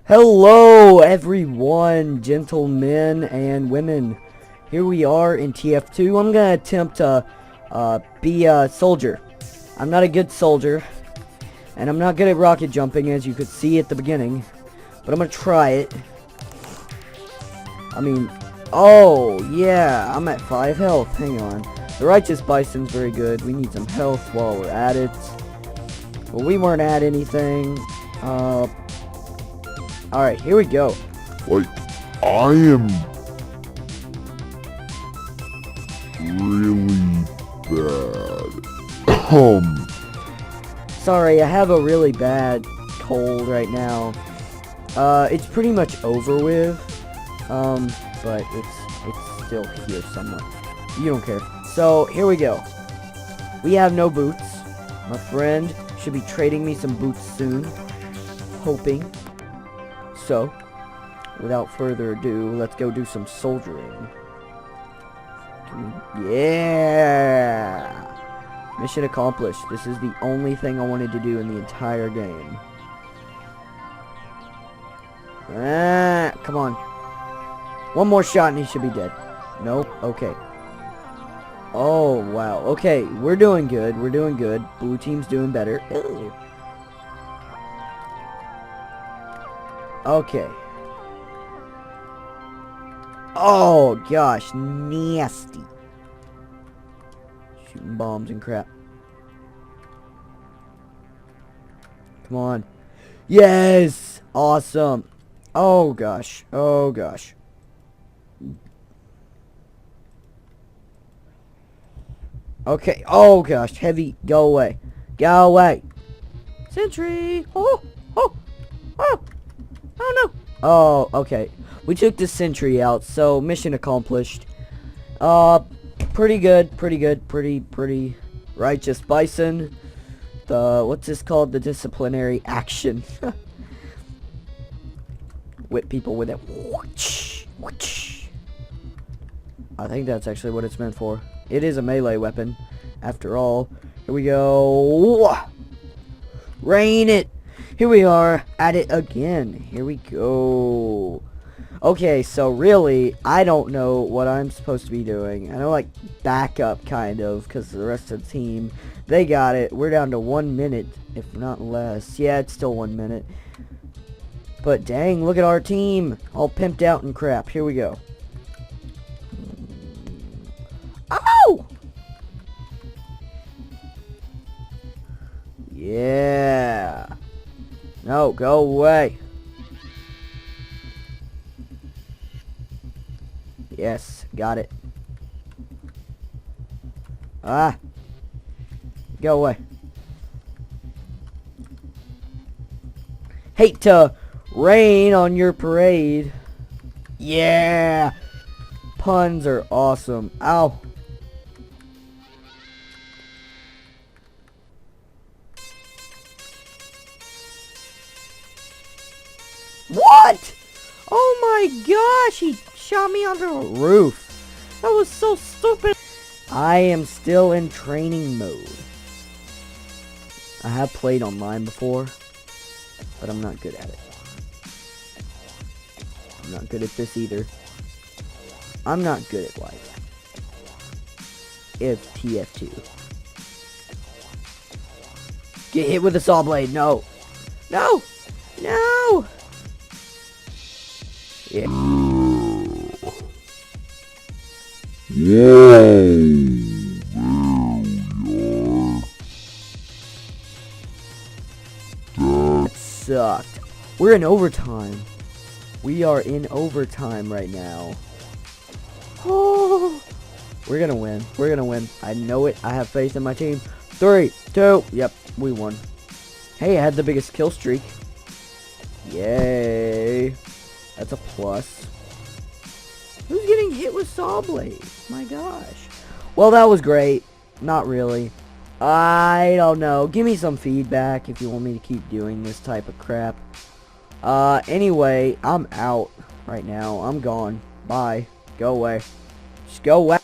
Hello everyone, gentlemen and women. Here we are in TF2. I'm gonna attempt to be a soldier. I'm not a good soldier, and I'm not good at rocket jumping, as you could see at the beginning, but I'm gonna try it. I mean, oh yeah, I'm at 5 health. Hang on. The Righteous Bison's very good. We need some health while we're at it. Well, we weren't at anything. Alright, here we go. Like, I am really bad. Sorry, I have a really bad cold right now. It's pretty much over with. But it's still here somewhere. You don't care. So, here we go. We have no boots. My friend should be trading me some boots soon. Hoping. So, without further ado, let's go do some soldiering. Yeah! Mission accomplished. This is the only thing I wanted to do in the entire game. Ah, come on. One more shot and he should be dead. Nope. Okay. Oh, wow. Okay, we're doing good. We're doing good. Blue team's doing better. Ew. Okay. Oh, gosh. Nasty. Shooting bombs and crap. Come on. Yes! Awesome. Oh, gosh. Oh, gosh. Okay. Oh, gosh. Heavy. Go away. Go away. Sentry. Oh, oh, oh. Oh, no. Oh, okay. We took the sentry out, so mission accomplished. Pretty good. Pretty good. Pretty Righteous Bison. What's this called? The disciplinary action. Whip people with it. I think that's actually what it's meant for. It is a melee weapon, after all. Here we go. Rain it. Here we are at it again. Here we go. Okay, so really, I don't know what I'm supposed to be doing. I know, like, backup, kind of, because the rest of the team, they got it. We're down to 1 minute, if not less. Yeah, it's still 1 minute. But dang, look at our team. All pimped out and crap. Here we go. Ow! Yeah. No, go away. Yes, got it. Ah. Go away. Hate to rain on your parade. Yeah. Puns are awesome. Ow. What? Oh my gosh, he shot me onto a roof. That was so stupid. I am still in training mode. I have played online before, but I'm not good at it. I'm not good at this either. I'm not good at life. If TF2. Get hit with a saw blade. No. No. No. Yeah. That sucked. We're in overtime. We are in overtime right now. Oh, we're gonna win. We're gonna win. I know it. I have faith in my team. 3, 2. Yep, we won. Hey, I had the biggest kill streak. Yay. That's a plus. Who's getting hit it was Saw Blade. My gosh. Well, that was great. Not really. I don't know. Give me some feedback if you want me to keep doing this type of crap. Anyway, I'm out right now. I'm gone. Bye. Go away. Just go away.